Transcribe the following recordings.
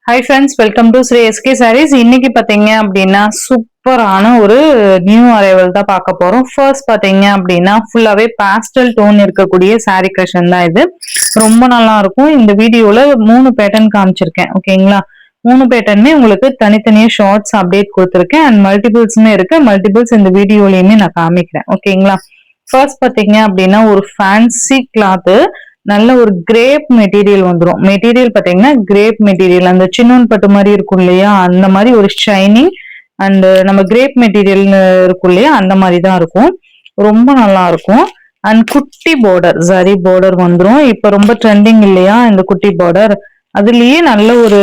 Hi friends, welcome to Sri SK Sarees. இன்னைக்கு பாத்தீங்க அப்படின்னா சூப்பரான ஒரு நியூ அரைவல் தான் பார்க்க போறோம். ஃபர்ஸ்ட் பாத்தீங்க அப்படின்னா ஃபுல்லாவே பாஸ்டல் டோன் இருக்கக்கூடிய saree collection தான் இது. ரொம்ப நல்லா இருக்கும். இந்த வீடியோல 3 பேட்டர்ன் காமிச்சிருக்கேன். ஓகேங்களா? 3 பேட்டர்னுமே உங்களுக்கு தனித்தனியா ஷார்ட்ஸ் அப்டேட் கொடுத்துருக்கேன் அண்ட் மல்டிபிள்ஸ்மே இருக்கு. மல்டிபிள்ஸ் இந்த வீடியோலயுமே நான் காமிக்கிறேன். ஓகேங்களா? ஃபர்ஸ்ட் பாத்தீங்க அப்படின்னா ஒரு ஃபேன்சி கிளாத் நல்ல ஒரு கிரேப் மெட்டீரியல் வந்துடும். மெட்டீரியல் பாத்தீங்கன்னா கிரேப் மெட்டீரியல் அந்த சின்னோன் பட்டு மாதிரி இருக்கும் இல்லையா, அந்த மாதிரி ஒரு ஷைனிங் அண்ட் நம்ம கிரேப் மெட்டீரியல் இருக்கும் இல்லையா, அந்த மாதிரி தான் இருக்கும். ரொம்ப நல்லா இருக்கும். அண்ட் குட்டி பார்டர் சரி பார்டர் வந்துடும். இப்ப ரொம்ப ட்ரெண்டிங் இல்லையா இந்த குட்டி பார்டர், அதுலயே நல்ல ஒரு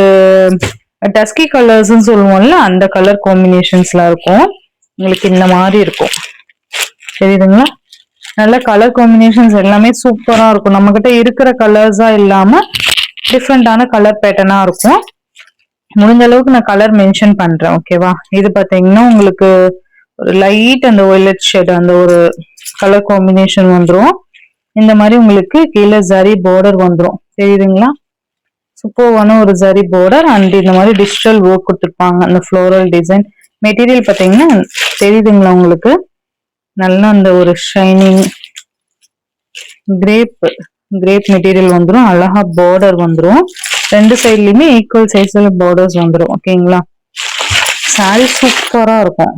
டஸ்கி கலர்ஸ் சொல்லுவோம்ல, அந்த கலர் காம்பினேஷன்ஸ்ல இருக்கும். உங்களுக்கு இந்த மாதிரி இருக்கும், தெரியுதுங்களா? நல்ல கலர் காம்பினேஷன்ஸ் எல்லாமே சூப்பரா இருக்கும். நம்ம கிட்ட இருக்கிற கலர்ஸா இல்லாம டிஃப்ரெண்டான கலர் பேட்டர்னா இருக்கும். முடிஞ்ச அளவுக்கு நான் கலர் மென்ஷன் பண்றேன். ஓகேவா? இது பாத்தீங்கன்னா உங்களுக்கு ஒரு லைட் அந்த ஒய்லட் ஷேட் அந்த ஒரு கலர் காம்பினேஷன் வந்துடும். இந்த மாதிரி உங்களுக்கு கீழே ஜரி பார்டர் வந்துடும். தெரியுதுங்களா? சூப்பரான ஒரு ஜரி பார்டர் அண்ட் இந்த மாதிரி டிஜிட்டல் ஒர்க் கொடுத்துருப்பாங்க. அந்த ஃப்ளோரல் டிசைன் மெட்டீரியல் பாத்தீங்கன்னா தெரியுதுங்களா உங்களுக்கு? நல்ல அந்த ஒரு ஷைனிங் கிரேப் மெட்டீரியல் வந்துடும். அழகா பார்டர் வந்துடும். ரெண்டு சைட்லயுமே ஈக்குவல் சைஸ்ல பார்டர்ஸ் வந்துடும். ஓகேங்களா? சாரி சூப்பரா இருக்கும்.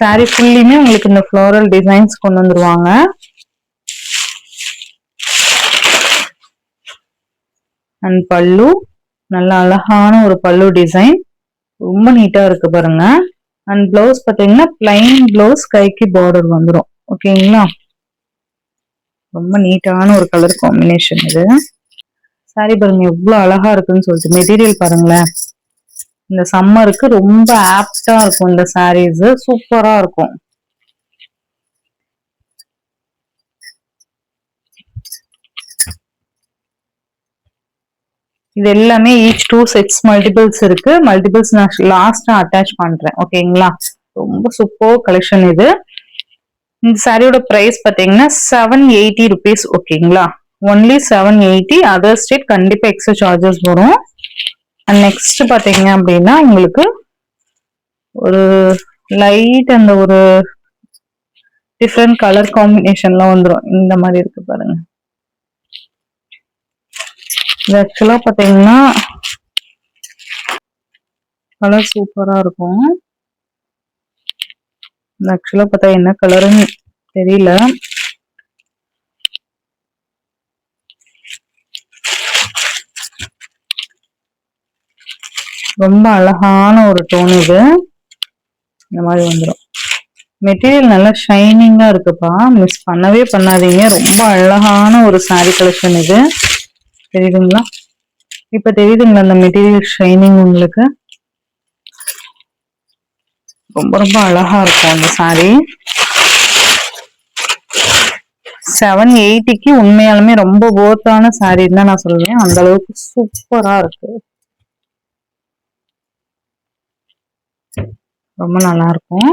சாரி ஃபுல்லியுமே உங்களுக்கு இந்த ஃப்ளோரல் டிசைன்ஸ் கொண்டு வந்துருவாங்க. அண்ட் பல்லு நல்ல அழகான ஒரு பல்லு டிசைன், ரொம்ப நீட்டா இருக்கு பாருங்க. அண்ட் பிளவுஸ் பாத்தீங்கன்னா பிளைன் பிளவுஸ், கைக்கு பார்டர் வந்துடும். ஓகேங்களா? ரொம்ப நீட்டான ஒரு கலர் காம்பினேஷன் இது. சாரி பாருங்க எவ்வளவு அழகா இருக்குன்னு சொல்லிட்டு. மெட்டீரியல் பாருங்களேன், இந்த சம்மருக்கு ரொம்ப ஆப்டா இருக்கும். இந்த சாரீஸ் சூப்பரா இருக்கும். இது எல்லாமே ஈச் 2 செட்ஸ் மல்டிபிள்ஸ் இருக்கு. மல்டிபிள்ஸ் நான் லாஸ்டா அட்டாச் பண்றேன். ஓகேங்களா? ரொம்ப சூப்பர் கலெக்ஷன் இது. இந்த சாரியோட பிரைஸ் பாத்தீங்கன்னா 780 rupees. ஓகேங்களா? ஒன்லி 780. அதர் ஸ்டேட் கண்டிப்பா எக்ஸ்ட்ரா சார்ஜஸ் வரும். அண்ட் நெக்ஸ்ட் பாத்தீங்க அப்படின்னா உங்களுக்கு ஒரு லைட் அந்த ஒரு டிஃப்ரெண்ட் கலர் காம்பினேஷன்ல வந்துடும். இந்த மாதிரி இருக்கு பாருங்க. இது ஆக்சுவலா பாத்தீங்கன்னா கலர் சூப்பரா இருக்கும். ஆக்சுவலா பார்த்தா என்ன கலருன்னு தெரியல. ரொம்ப அழகான ஒரு டோன் இது. இந்த மாதிரி வந்துடும். மெட்டீரியல் நல்லா ஷைனிங்கா இருக்குப்பா, மிஸ் பண்ணவே பண்ணாதீங்க. ரொம்ப அழகான ஒரு சாரி கலெக்ஷன் இது. தெரியுதுங்களா? இப்ப தெரியுதுங்களா அந்த மெட்டீரியல் ஷைனிங் உங்களுக்கு? ரொம்ப ரொம்ப அழகா இருக்கும் அந்த சாரி. 780க்கு உண்மையாலுமே ரொம்ப ஒர்த்தான சாரின்னு தான் நான் சொல்லுவேன். அந்த அளவுக்கு சூப்பரா இருக்கு. ரொம்ப நல்லா இருக்கும்.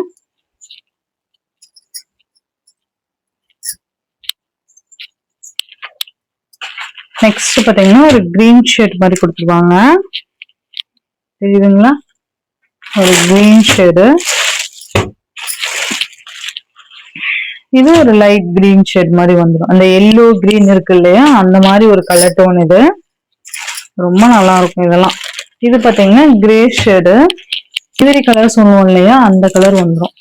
நெக்ஸ்ட் பாத்தீங்கன்னா ஒரு கிரீன் ஷேட் மாதிரி கொடுத்துருவாங்க. தெரியுதுங்களா? ஒரு கிரீன் ஷேடு. இது ஒரு லைட் கிரீன் ஷேட் மாதிரி வந்துடும். அந்த எல்லோ கிரீன் இருக்கு இல்லையா, அந்த மாதிரி ஒரு கலர் டோன் இது. ரொம்ப நல்லா இருக்கும் இதெல்லாம். இது பாத்தீங்கன்னா கிரே ஷேடு, இவரி கலர் சொல்லுவோம் இல்லையா, அந்த கலர் வந்துடும்.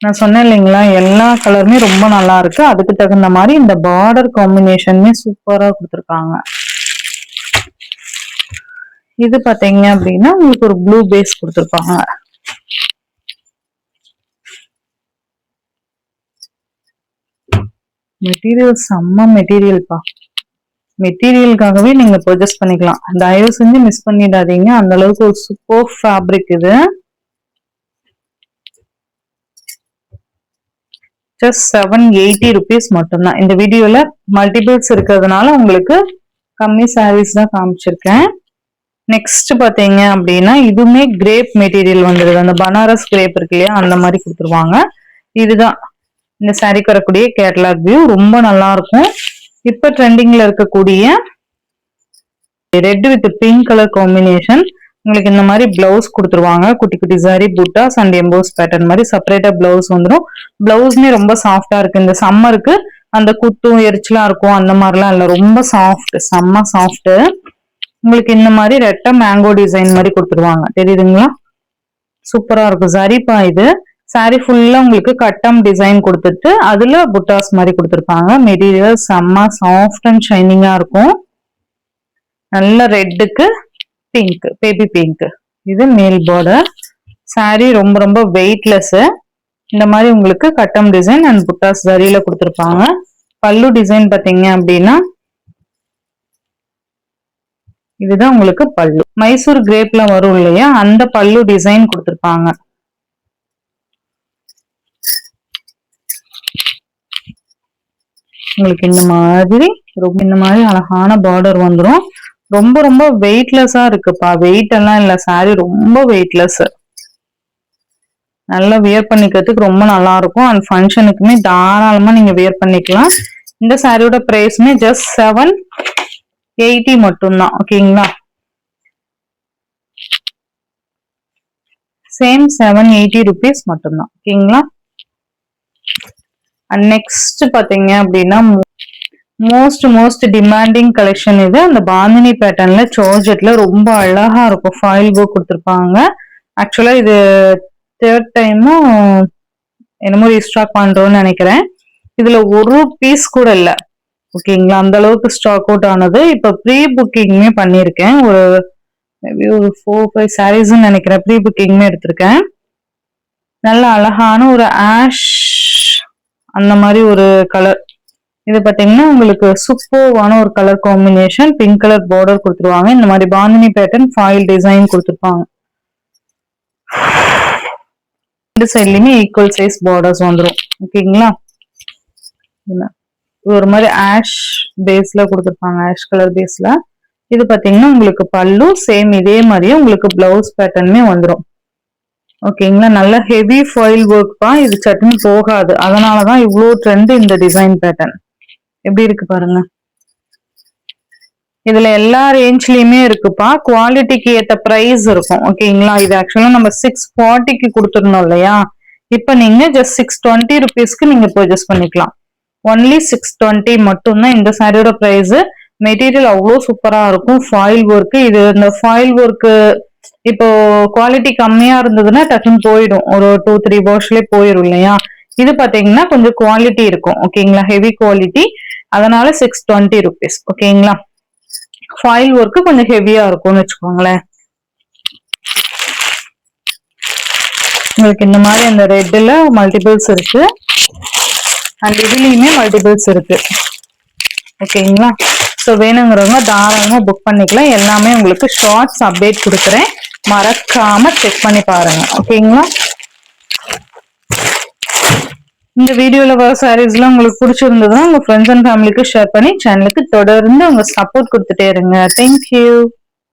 நான் சொன்னேன் இல்லைங்களா, எல்லா கலருமே ரொம்ப நல்லா இருக்கு. அதுக்கு தகுந்த மாதிரி இந்த பார்டர் காம்பினேஷனுமே சூப்பரா கொடுத்துருக்காங்க. இது பாத்தீங்க அப்படின்னா உங்களுக்கு ஒரு ப்ளூ பேஸ் கொடுத்துருப்பாங்க. மெட்டீரியல் செம்ம மெட்டீரியல்பா. மெட்டீரியலுக்காகவே நீங்க பர்ச்சேஸ் பண்ணிக்கலாம். தயவு செஞ்சு மிஸ் பண்ணிடாதீங்க. அந்த அளவுக்கு ஒரு சூப்பர் ஃபேப்ரிக் இது. ஜஸ்ட் 780 rupees மட்டும்தான். இந்த வீடியோல மல்டிபிள்ஸ் இருக்கிறதுனால உங்களுக்கு கம்மி சாரீஸ் தான் காமிச்சிருக்கேன். நெக்ஸ்ட் பாத்தீங்க அப்படின்னா இதுவுமே கிரேப் மெட்டீரியல் வந்துருது. அந்த பனாரஸ் கிரேப் இருக்கு இல்லையா, அந்த மாதிரி கொடுத்துருவாங்க. இதுதான் இந்த சாரிக்கு வரக்கூடிய கேட்டலாக் வியூ. ரொம்ப நல்லா இருக்கும். இப்ப ட்ரெண்டிங்ல இருக்கக்கூடிய red with pink colour combination. உங்களுக்கு இந்த மாதிரி பிளவுஸ் கொடுத்துருவாங்க. குட்டி குட்டி sorry buttas and EMBOSS pattern மாதிரி செப்பரேட்டா பிளவுஸ் வந்துடும். பிளவுஸ்மே ரொம்ப சாஃப்டா இருக்கு. இந்த சம்மருக்கு அந்த குத்தும் எரிச்சலா இருக்கும் அந்த மாதிரிலாம் இல்ல, ரொம்ப சாஃப்ட், செம்ம சாஃப்ட். உங்களுக்கு இந்த மாதிரி ரெட்ட மேங்கோ டிசைன் மாதிரி கொடுத்துருவாங்க. தெரியுதுங்களா? சூப்பரா இருக்கும். சரிப்பா இது சாரி ஃபுல்லா உங்களுக்கு கட்டம் டிசைன் கொடுத்துட்டு அதுல புட்டாஸ் மாதிரி கொடுத்துருப்பாங்க. மெட்டீரியல் செம்ம சாஃப்ட் அண்ட் ஷைனிங்கா இருக்கும். நல்ல ரெட்டுக்கு பிங்க், பேபி பிங்க். இது மேல் பார்டர். சாரி ரொம்ப ரொம்ப வெயிட்லெஸ். இந்த மாதிரி உங்களுக்கு கட்டம் டிசைன் அண்ட் புட்டாஸ் சரியில கொடுத்துருப்பாங்க. பல்லு டிசைன் பாத்தீங்க அப்படின்னா இதுதான் உங்களுக்கு பல்லு. மைசூர் கிரேப்ல வரும் இல்லையா, அந்த பல்லு டிசைன் கொடுத்துருப்பாங்க. உங்களுக்கு இந்த மாதிரி அழகான பார்டர் வந்துடும். ரொம்ப ரொம்ப வெயிட்லெஸ்ஸா இருக்குப்பா. வெயிட் எல்லாம் இல்ல, சாரி ரொம்ப வெயிட்லெஸ். நல்லா வியர் பண்ணிக்கிறதுக்கு ரொம்ப நல்லா இருக்கும். அண்ட் ஃபங்க்ஷனுக்குமே தாராளமா நீங்க வியர் பண்ணிக்கலாம். இந்த சாரியோட பிரைஸ்மே ஜஸ்ட் 780 மட்டும்தான். ஓகேங்களா? சேம் 780 rupees மட்டும்தான். ஓகேங்களா? அண்ட் நெக்ஸ்ட் பாத்தீங்க அப்படின்னா மோஸ்ட் டிமாண்டிங் கலெக்ஷன் இது. அந்த பாந்தினி பேட்டர்ன்ல ஜார்ஜெட்ல ரொம்ப அழகா இருக்கும். ஃபாயில் ஒர்க் கொடுத்துருப்பாங்க. ஆக்சுவலா இது 3rd டைமும் என்னமோ ரீஸ்டாக் பண்றோம்னு நினைக்கிறேன். இதுல ஒரு பீஸ் கூட இல்ல. ஓகேங்களா? அந்த அளவுக்கு ஸ்டாக் அவுட் ஆனது. இப்ப ப்ரீ புக்கிங்குமே பண்ணிருக்கேன். ஒரு மேபி ஒரு 4-5 சாரீஸ் நினைக்கிறேன். ப்ரீ புக்கிங்குமே எடுத்திருக்கேன். நல்ல அழகான ஒரு ஆஷ் அந்த மாதிரி ஒரு கலர். இது பாத்தீங்கன்னா உங்களுக்கு சூப்பர்வான ஒரு colour combination. Pink colour border கொடுத்துருவாங்க. இந்த மாதிரி பாந்தினி பேட்டர்ன் ஃபாயில் டிசைன் கொடுத்துருப்பாங்க. ரெண்டு சைட்லயுமே ஈக்குவல் சைஸ் பார்டர்ஸ் வந்துடும். ஓகேங்களா? ஒரு மாதிரி ஆஷ் பேஸ்ல கொடுத்துருப்பாங்க, ஆஷ் கலர் பேஸ்ல. இது பாத்தீங்கன்னா உங்களுக்கு பல்லு. சேம் இதே மாதிரியே உங்களுக்கு பிளவுஸ் பேட்டர்னுமே வந்துடும். ஓகேங்களா? நல்ல ஹெவி ஃபாயில் ஒர்க் பா. இது சட்டுன்னு போகாது. அதனாலதான் இவ்வளோ ட்ரெண்ட் இந்த டிசைன் பேட்டர்ன். எப்படி இருக்கு பாருங்க. இதுல எல்லா ரேஞ்ச்லயுமே இருக்குப்பா. குவாலிட்டிக்கு ஏத்த பிரைஸ் இருக்கும். ஓகேங்களா? இது ஆக்சுவலா நம்ம 640க்கு கொடுத்துருந்தோம் இல்லையா, இப்ப நீங்க ஜஸ்ட் 620 rupeesக்கு நீங்க பர்ச்சேஸ் பண்ணிக்கலாம். ஒன்லி 620 மட்டும்தான் இந்த சாரியோட பிரைஸ். மெட்டீரியல் அவ்வளோ சூப்பரா இருக்கும். Foil work. இது இந்த ஃபாயில் ஒர்க் இப்போ குவாலிட்டி கம்மியா இருந்ததுன்னா டக்குன்னு போயிடும். ஒரு 2-3 வாஷ்லயே போயிடும் இல்லையா. இது பாத்தீங்கன்னா கொஞ்சம் குவாலிட்டி இருக்கும். ஓகேங்களா? Heavy quality. அதனால 620 rupees. ஓகேங்களா? ஃபாயில் ஒர்க் கொஞ்சம் ஹெவியா இருக்கும்னு வச்சுக்கோங்களேன். உங்களுக்கு இந்த மாதிரி அந்த ரெட்ல மல்டிபிள்ஸ் இருக்கு அண்ட் இதுலயுமே மல்டிபிள்ஸ் இருக்கு. ஓகேங்களா? ஸோ வேணுங்கிறவங்க தாராளமா புக் பண்ணிக்கலாம். எல்லாமே உங்களுக்கு ஷார்ட்ஸ் அப்டேட் கொடுக்குறேன். மறக்காம செக் பண்ணி பாருங்க. ஓகேங்களா? இந்த வீடியோல வர சாரீஸ்லாம் உங்களுக்கு பிடிச்சிருந்ததுன்னா உங்க ஃப்ரெண்ட்ஸ் அண்ட் ஃபேமிலிக்கு ஷேர் பண்ணி சேனலுக்கு தொடர்ந்து உங்க சப்போர்ட் கொடுத்துட்டே இருங்க. தேங்க்யூ.